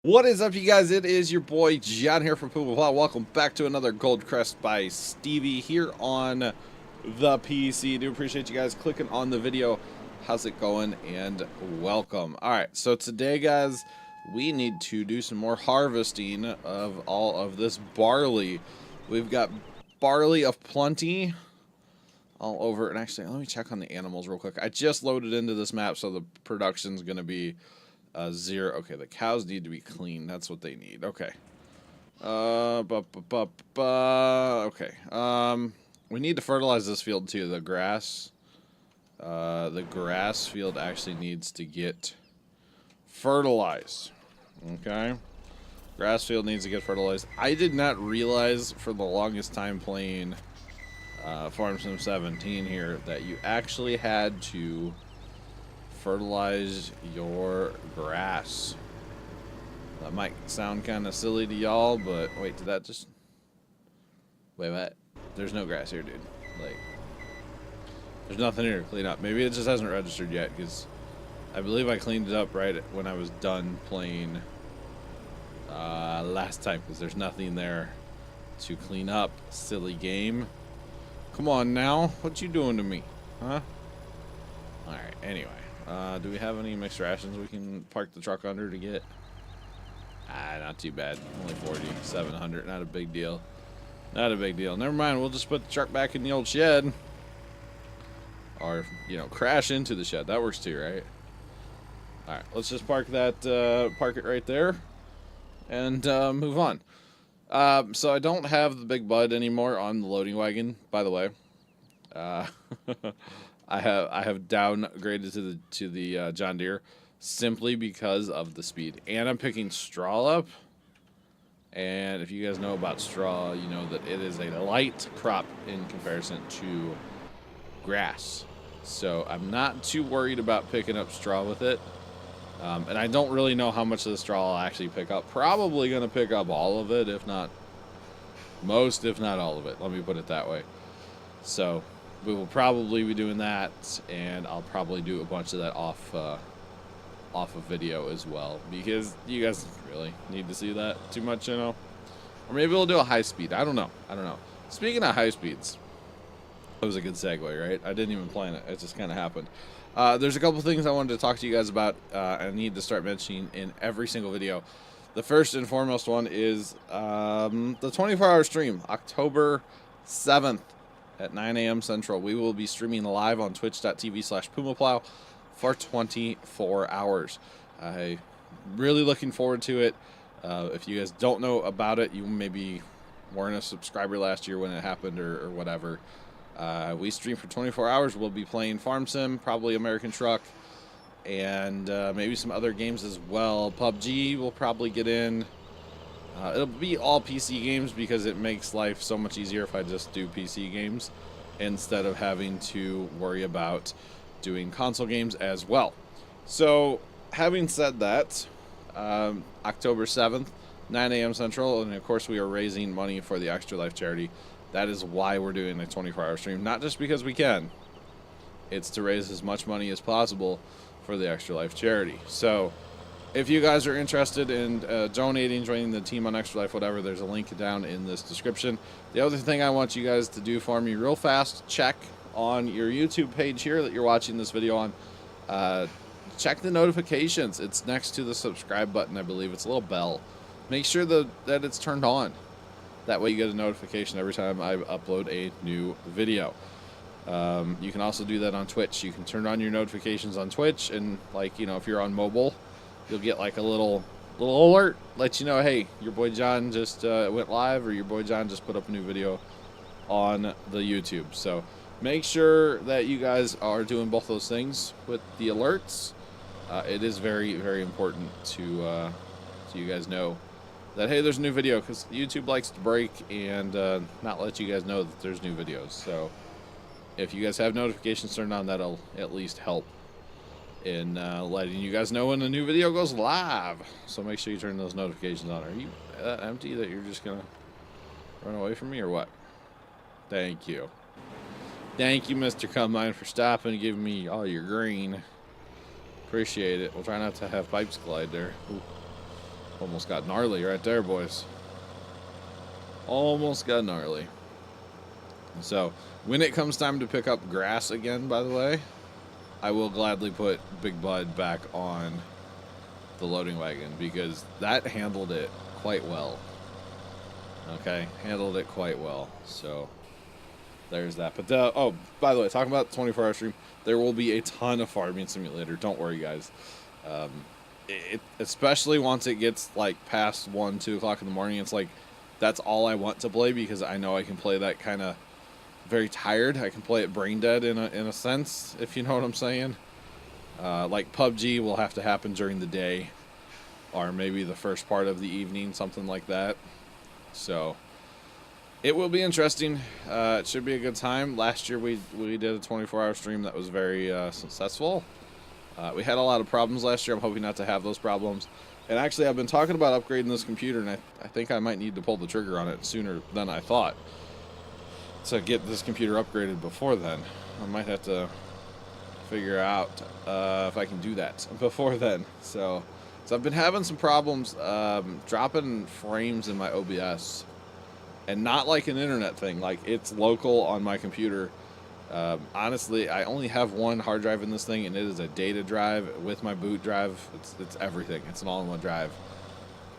What is up, you guys? It is your boy John here from PumaPlow. Welcome back to another Gold Crest by Stevie here on the PC. Do appreciate you guys clicking on the video. How's it going? And welcome. Alright, so today, guys, we need to do some more harvesting of all of this barley. We've got barley of plenty all over. And actually, let me check on the animals real quick. I just loaded into this map, so the production's going to be 0. Okay, the cows need to be clean. That's what they need. Okay. Okay. We need to fertilize this field too. The grass field actually needs to get fertilized. Okay. Grass field needs to get fertilized. I did not realize for the longest time playing Farm Sim 17 here that you actually had to fertilize your grass. That might sound kind of silly to y'all, but wait, did that just... Wait, what? There's no grass here, dude. Like, there's nothing here to clean up. Maybe it just hasn't registered yet, because I believe I cleaned it up right when I was done playing last time, because there's nothing there to clean up. Silly game. Come on now. What you doing to me? Huh? Alright, anyway. Do we have any mixed rations we can park the truck under to get? Not too bad. Only 4,700. Not a big deal. Not a big deal. Never mind. We'll just put the truck back in the old shed. Or, you know, crash into the shed. That works too, right? Alright, let's just park that, park it right there. And, move on. So I don't have the big bud anymore on the loading wagon, by the way. I have downgraded to the John Deere simply because of the speed, and I'm picking straw up. And if you guys know about straw, you know that it is a light crop in comparison to grass. So I'm not too worried about picking up straw with it. And I don't really know how much of the straw I'll actually pick up. Probably going to pick up all of it, if not most, if not all of it. Let me put it that way. So we will probably be doing that, and I'll probably do a bunch of that off of video as well, because you guys really need to see that too much, you know. Or maybe we'll do a high speed. I don't know. Speaking of high speeds, that was a good segue, right? I didn't even plan it. It just kind of happened. There's a couple things I wanted to talk to you guys about. I need to start mentioning in every single video. The first and foremost one is the 24-hour stream, October 7th. At 9 a.m. Central, we will be streaming live on twitch.tv/PumaPlow for 24 hours. I'm really looking forward to it. If you guys don't know about it, you maybe weren't a subscriber last year when it happened or whatever. We stream for 24 hours. We'll be playing Farm Sim, probably American Truck, and maybe some other games as well. PUBG will probably get in. It'll be all PC games because it makes life so much easier if I just do PC games instead of having to worry about doing console games as well. So, having said that, October 7th, 9 a.m. Central, and of course we are raising money for the Extra Life charity. That is why we're doing a 24-hour stream, not just because we can. It's to raise as much money as possible for the Extra Life charity. So, if you guys are interested in donating, joining the team on Extra Life, whatever, there's a link down in this description. The other thing I want you guys to do for me real fast, check on your YouTube page here that you're watching this video on. Check the notifications. It's next to the subscribe button, I believe. It's a little bell. Make sure that it's turned on. That way you get a notification every time I upload a new video. You can also do that on Twitch. You can turn on your notifications on Twitch, and, like, you know, if you're on mobile, you'll get like a little alert, let you know, hey, your boy John just went live, or your boy John just put up a new video on the YouTube. So make sure that you guys are doing both those things with the alerts. It is very, very important to you guys know that, hey, there's a new video, because YouTube likes to break and not let you guys know that there's new videos. So if you guys have notifications turned on, that'll at least help in letting you guys know when a new video goes live. So make sure you turn those notifications on. Are you that empty that you're just gonna run away from me, or what? Thank you. Thank you, Mr. Combine, for stopping and giving me all your green. Appreciate it. We'll try not to have pipes collide there. Ooh. Almost got gnarly right there, boys. Almost got gnarly. So, when it comes time to pick up grass again, by the way, I will gladly put Big Bud back on the loading wagon because that handled it quite well. Okay, handled it quite well. So, there's that. But, oh, by the way, talking about the 24-hour stream, there will be a ton of Farming Simulator. Don't worry, guys. Especially once it gets, like, past 1, 2 o'clock in the morning, it's like, that's all I want to play because I know I can play that kind of very tired. I can play it brain dead in a sense, if you know what I'm saying. Like PUBG will have to happen during the day or maybe the first part of the evening, something like that. So it will be interesting. It should be a good time. Last year we did a 24-hour stream that was very successful. We had a lot of problems last year. I'm hoping not to have those problems. And actually, I've been talking about upgrading this computer, and I think I might need to pull the trigger on it sooner than I thought to get this computer upgraded before then. I might have to figure out if I can do that before then. So I've been having some problems dropping frames in my OBS, and not like an internet thing. Like, it's local on my computer. Honestly, I only have one hard drive in this thing, and it is a data drive with my boot drive. It's everything. It's an all-in-one drive.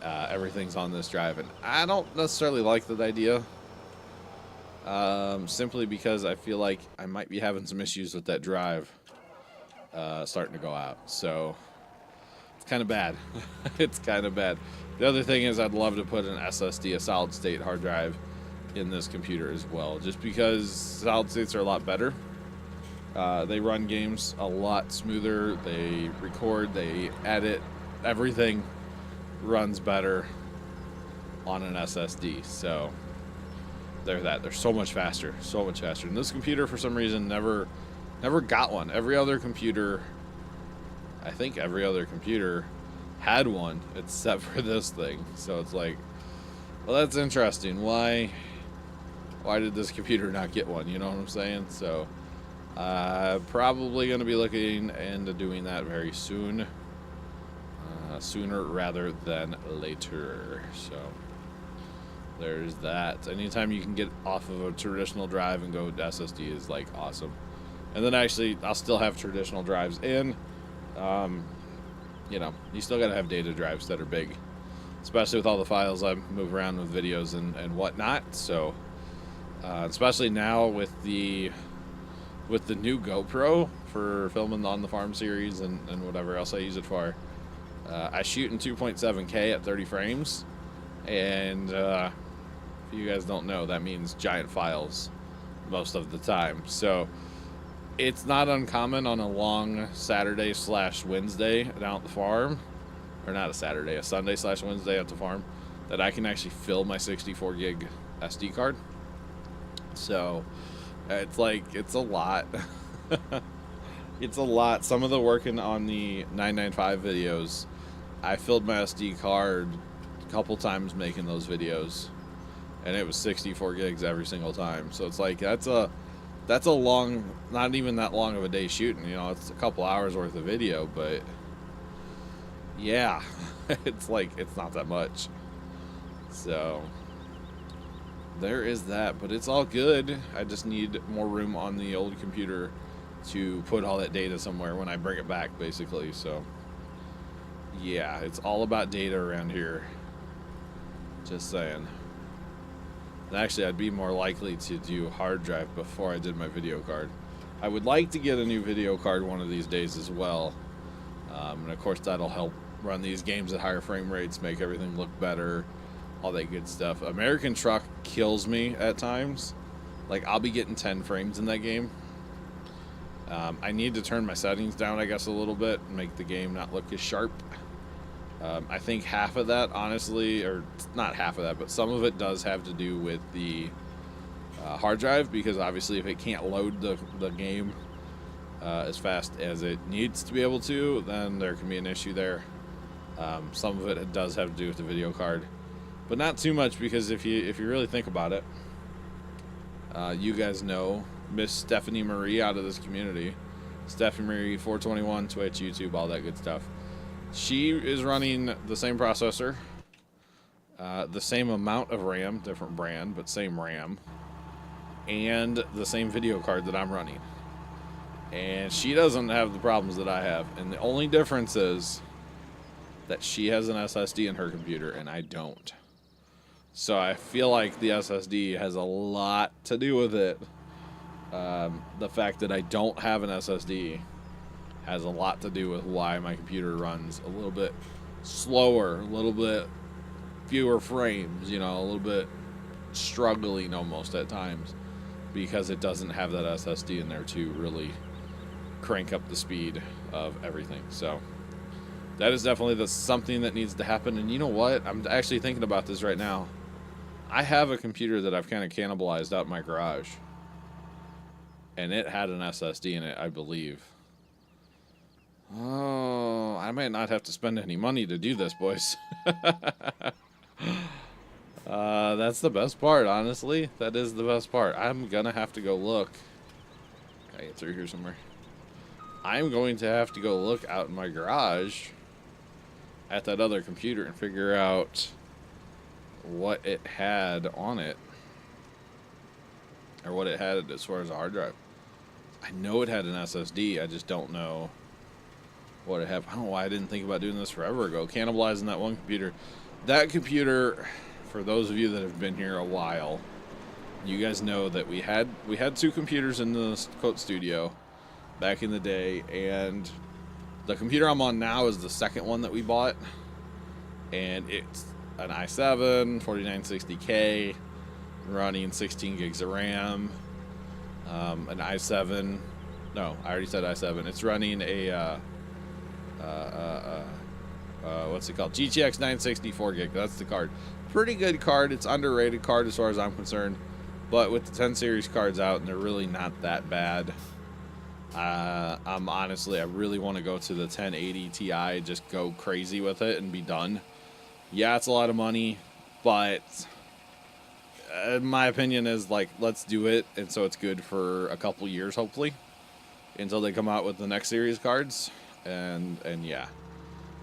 Everything's on this drive, and I don't necessarily like that idea. Simply because I feel like I might be having some issues with that drive starting to go out. So it's kind of bad. It's kind of bad. The other thing is I'd love to put an SSD, a solid state hard drive, in this computer as well, just because solid states are a lot better. They run games a lot smoother. They record, they edit, everything runs better on an SSD. So they're so much faster, so much faster. And this computer, for some reason, never got one. Every other computer, I think every other computer had one except for this thing. So it's like, well, that's interesting. Why did this computer not get one? You know what I'm saying? So probably going to be looking into doing that very soon. Sooner rather than later. So there's that. Anytime you can get off of a traditional drive and go to SSD is like awesome. And then actually I'll still have traditional drives in. You know, you still got to have data drives that are big, especially with all the files I move around with videos and whatnot. So especially now with the new GoPro for filming on the farm series and whatever else I use it for, I shoot in 2.7K at 30 frames, and if you guys don't know, that means giant files most of the time. So it's not uncommon on a long Saturday/Wednesday down at the farm, or not a Saturday, a Sunday/Wednesday at the farm, that I can actually fill my 64 gig SD card. So it's like, it's a lot. It's a lot. Some of the working on the 995 videos, I filled my SD card a couple times making those videos, and it was 64 gigs every single time. So it's like, that's a long, not even that long of a day shooting, you know, it's a couple hours worth of video, but yeah, it's like, it's not that much. So there is that, but it's all good. I just need more room on the old computer to put all that data somewhere when I bring it back, basically. So yeah, it's all about data around here. Just saying. And actually, I'd be more likely to do hard drive before I did my video card. I would like to get a new video card one of these days as well. And of course, that'll help run these games at higher frame rates, make everything look better, all that good stuff. American Truck kills me at times. Like, I'll be getting 10 frames in that game. I need to turn my settings down, I guess, a little bit and make the game not look as sharp. I think half of that, honestly, or not half of that, but some of it does have to do with the hard drive, because obviously if it can't load the game as fast as it needs to be able to, then there can be an issue there. Some of it does have to do with the video card, but not too much, because if you really think about it, you guys know Miss Stephanie Marie out of this community, Stephanie Marie 421, Twitch, YouTube, all that good stuff. She is running the same processor the same amount of RAM, different brand, but same RAM, and the same video card that I'm running. And she doesn't have the problems that I have. And the only difference is that she has an SSD in her computer and I don't. So I feel like the SSD has a lot to do with it. The fact that I don't have an SSD has a lot to do with why my computer runs a little bit slower, a little bit fewer frames, you know, a little bit struggling almost at times, because it doesn't have that SSD in there to really crank up the speed of everything. So that is definitely something that needs to happen. And you know what? I'm actually thinking about this right now. I have a computer that I've kind of cannibalized out in my garage, and it had an SSD in it, I believe. Oh, I might not have to spend any money to do this, boys. That's the best part, honestly. That is the best part. I'm gonna have to go look. Can I get through here somewhere? I'm going to have to go look out in my garage at that other computer and figure out what it had on it, or what it had as far as a hard drive. I know it had an SSD. I just don't know what it had. I don't know why I didn't think about doing this forever ago. Cannibalizing that one computer. That computer, for those of you that have been here a while, you guys know that we had 2 computers in the Coat Studio back in the day, and the computer I'm on now is the second one that we bought, and it's an i7 4960K running 16 gigs of RAM, an i7, no, I already said i7, it's running a what's it called, GTX 960 4 gig, that's the card. Pretty good card. It's underrated card as far as I'm concerned, but with the 10 series cards out, and they're really not that bad. I'm honestly, I really want to go to the 1080 Ti, just go crazy with it and be done. Yeah, it's a lot of money, but my opinion is, like, let's do it, and so it's good for a couple years, hopefully, until they come out with the next series cards, and yeah.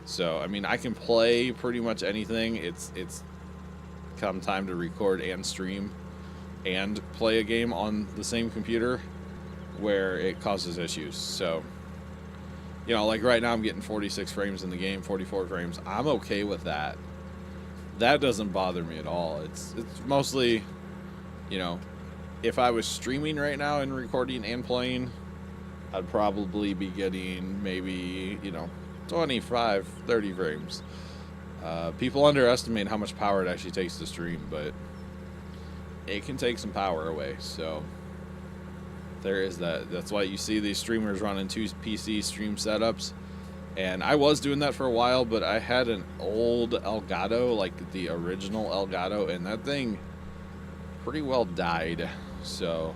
So, I mean, I can play pretty much anything. It's come time to record and stream and play a game on the same computer where it causes issues. So, you know, like right now I'm getting 46 frames in the game, 44 frames. I'm okay with that. That doesn't bother me at all. It's mostly, you know, if I was streaming right now and recording and playing, I'd probably be getting maybe, you know, 25, 30 frames. People underestimate how much power it actually takes to stream, but it can take some power away. So there is that. That's why you see these streamers running 2 PC stream setups. And I was doing that for a while, but I had an old Elgato, like the original Elgato, and that thing pretty well died. So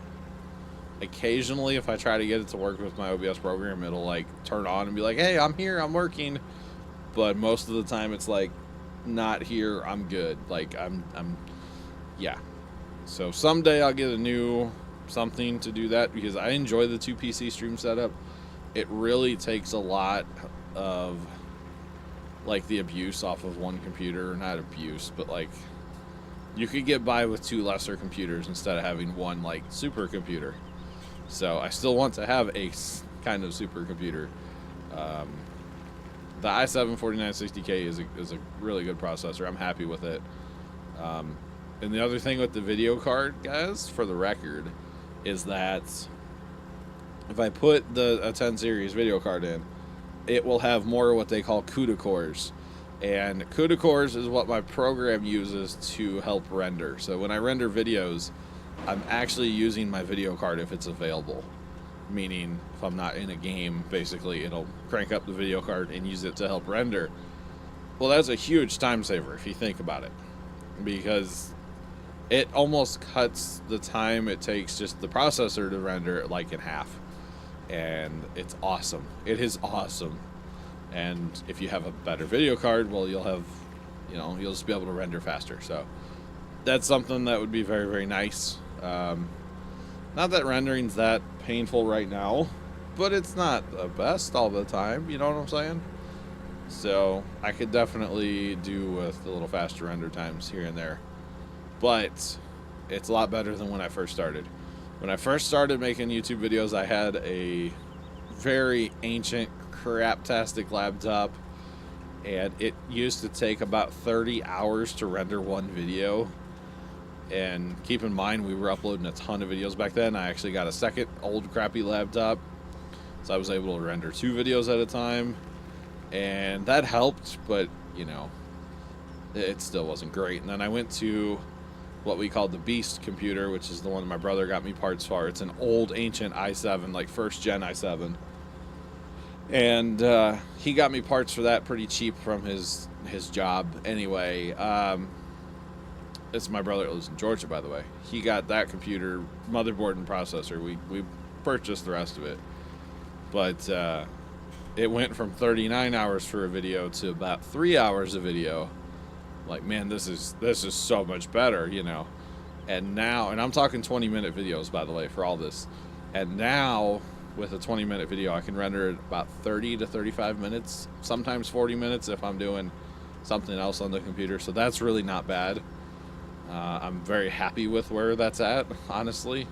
occasionally, if I try to get it to work with my OBS program, it'll like turn on and be like, hey, I'm here, I'm working. But most of the time it's like, not here, I'm good. Like yeah. So someday I'll get a new something to do that, because I enjoy the 2 PC stream setup. It really takes a lot of like the abuse off of one computer. Not abuse, but like you could get by with 2 lesser computers instead of having one like supercomputer. So I still want to have a kind of supercomputer. The i7 4960K is a really good processor. I'm happy with it. And the other thing with the video card, guys, for the record, is that if I put a 10 series video card in, it will have more what they call CUDA cores. And CUDA cores is what my program uses to help render. So when I render videos, I'm actually using my video card if it's available. Meaning, if I'm not in a game, basically, it'll crank up the video card and use it to help render. Well, that's a huge time saver if you think about it, because it almost cuts the time it takes just the processor to render it like in half. And it's awesome. It is awesome. And if you have a better video card, well, you'll have, you know, you'll just be able to render faster. So that's something that would be very, very nice. Not that rendering's that painful right now, but it's not the best all the time. You know what I'm saying? So I could definitely do with a little faster render times here and there. But it's a lot better than when I first started. When I first started making YouTube videos, I had a very ancient, craptastic laptop, and it used to take about 30 hours to render one video. And keep in mind, we were uploading a ton of videos back then. I actually got a second old crappy laptop, so I was able to render 2 videos at a time, and that helped, but you know, it still wasn't great. And then I went to what we called the Beast computer, which is the one my brother got me parts for. It's an old ancient i7, like first gen i7, and he got me parts for that pretty cheap from his job anyway. It's my brother that lives in Georgia, by the way. He got that computer, motherboard and processor. We purchased the rest of it, but it went from 39 hours for a video to about 3 hours a video. Like, man, this is so much better, you know. And now, and I'm talking 20-minute videos, by the way, for all this. And now, with a 20-minute video, I can render it about 30 to 35 minutes, sometimes 40 minutes if I'm doing something else on the computer. So that's really not bad. I'm very happy with where that's at, honestly.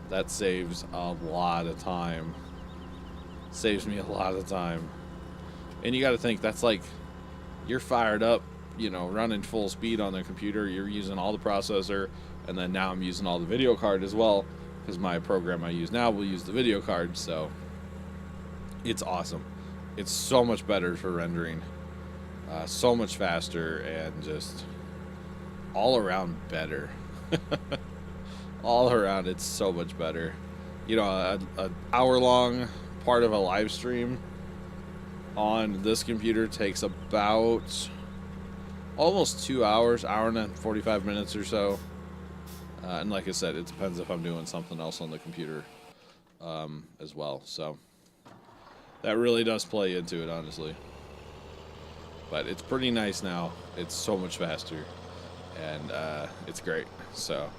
That saves a lot of time. Saves me a lot of time. And you got to think, that's like, you're fired up, you know, running full speed on the computer. You're using all the processor, and then now I'm using all the video card as well, because my program I use now will use the video card. So it's awesome. It's so much better for rendering, so much faster, and just all around better. All around, it's so much better. You know, an hour-long part of a live stream on this computer takes about almost 2 hours, hour and 45 minutes or so. And like I said, it depends if I'm doing something else on the computer as well. So that really does play into it, honestly. But it's pretty nice now. It's so much faster, and it's great. So,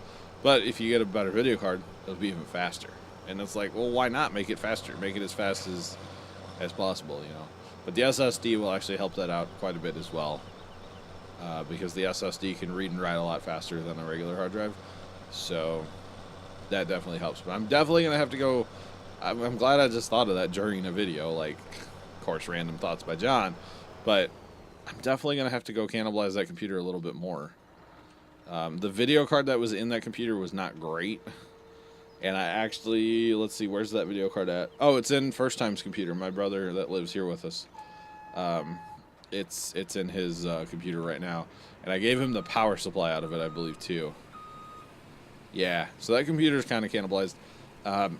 but if you get a better video card, it'll be even faster. And it's like, well, why not make it faster? Make it as fast as possible, you know. But the SSD will actually help that out quite a bit as well, because the SSD can read and write a lot faster than a regular hard drive. So that definitely helps. But I'm definitely going to have to go. I'm glad I just thought of that during a video, like, of course, random thoughts by John. But I'm definitely going to have to go cannibalize that computer a little bit more. The video card that was in that computer was not great. And I actually, let's see, where's that video card at? Oh, it's in First Time's computer, my brother that lives here with us. It's in his computer right now. And I gave him the power supply out of it, I believe, too. Yeah, so that computer's kind of cannibalized.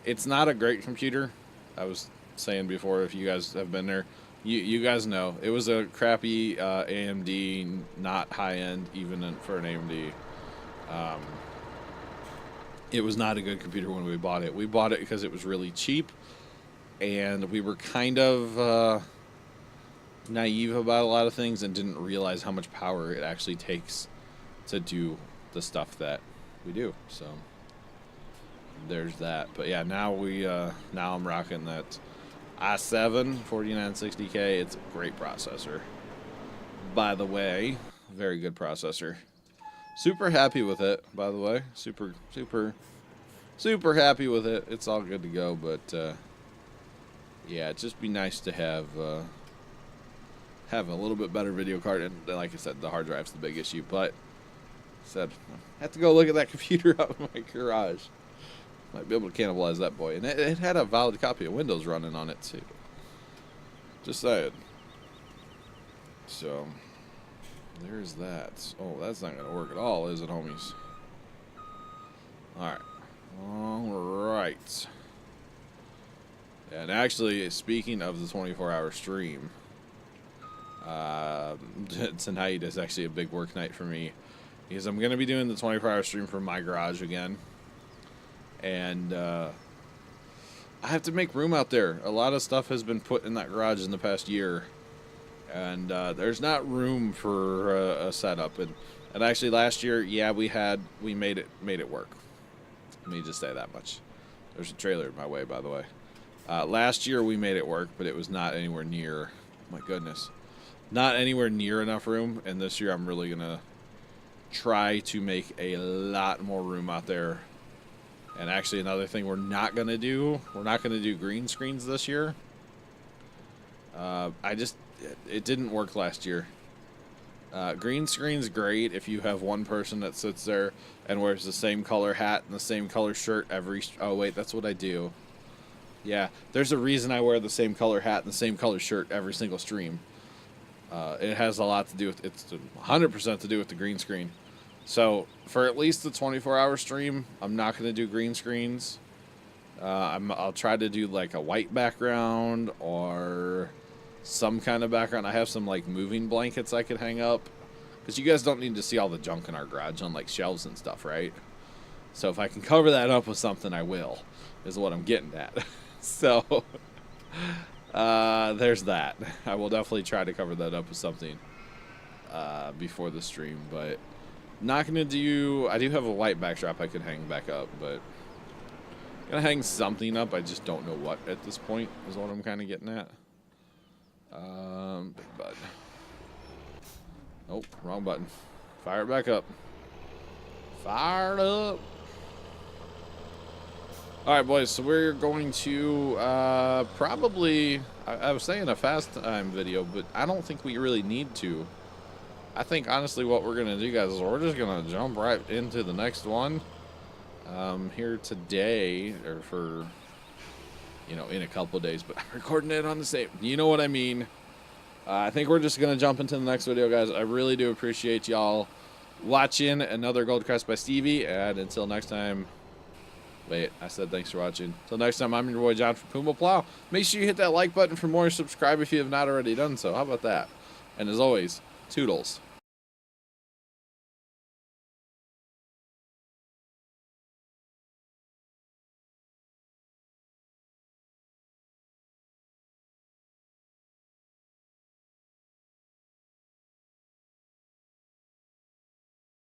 It's not a great computer. I was saying before, if you guys have been there, you guys know. It was a crappy AMD, not high-end even for an AMD. It was not a good computer when we bought it. We bought it because it was really cheap, and we were kind of naive about a lot of things and didn't realize how much power it actually takes to do the stuff that we do. So there's that. But yeah, now I'm rocking that i7 4960K. It's a great processor, by the way. Very good processor. Super happy with it, by the way. Super happy with it. It's all good to go, but yeah, it'd just be nice to have a little bit better video card. And like I said, the hard drive's the big issue. But I have to go look at that computer out in my garage. Might be able to cannibalize that boy. And it had a valid copy of Windows running on it too. Just saying. So there's that. Oh, that's not going to work at all, is it, homies? Alright. Alright. And actually, speaking of the 24-hour stream, tonight is actually a big work night for me, because I'm going to be doing the 24-hour stream from my garage again. And I have to make room out there. A lot of stuff has been put in that garage in the past year. And there's not room for a setup, and actually last year, yeah, we made it work. Let me just say that much. There's a trailer in my way, by the way. Last year we made it work, but it was not anywhere near my goodness. Not anywhere near enough room, and this year I'm really going to try to make a lot more room out there. And actually another thing we're not going to do green screens this year. It didn't work last year. Green screen's great if you have one person that sits there and wears the same color hat and the same color shirt every... Oh, wait, that's what I do. Yeah, there's a reason I wear the same color hat and the same color shirt every single stream. It has a lot to do with... It's 100% to do with the green screen. So, for at least the 24-hour stream, I'm not going to do green screens. I'll try to do, like, a white background or... some kind of background. I have some like moving blankets I could hang up, because you guys don't need to see all the junk in our garage on like shelves and stuff, right? So if I can cover that up with something, I will, is what I'm getting at. So there's that. I will definitely try to cover that up with something before the stream, but not gonna do... I do have a white backdrop I could hang back up, but I'm gonna hang something up. I just don't know what at this point, is what I'm kind of getting at. Big bud. Nope, wrong button. Fire it back up. Fired up. Alright, boys, so we're going to, probably... I was saying a fast time video, but I don't think we really need to. I think, honestly, what we're going to do, guys, is we're just going to jump right into the next one. Here today, or for... you know, in a couple of days, but I'm recording it on the same. You know what I mean? I think we're just going to jump into the next video, guys. I really do appreciate y'all watching another Gold Crest by Stevie. And until next time, wait, I said thanks for watching. Until next time, I'm your boy John from PumaPlow. Make sure you hit that like button for more. Subscribe if you have not already done so. How about that? And as always, toodles.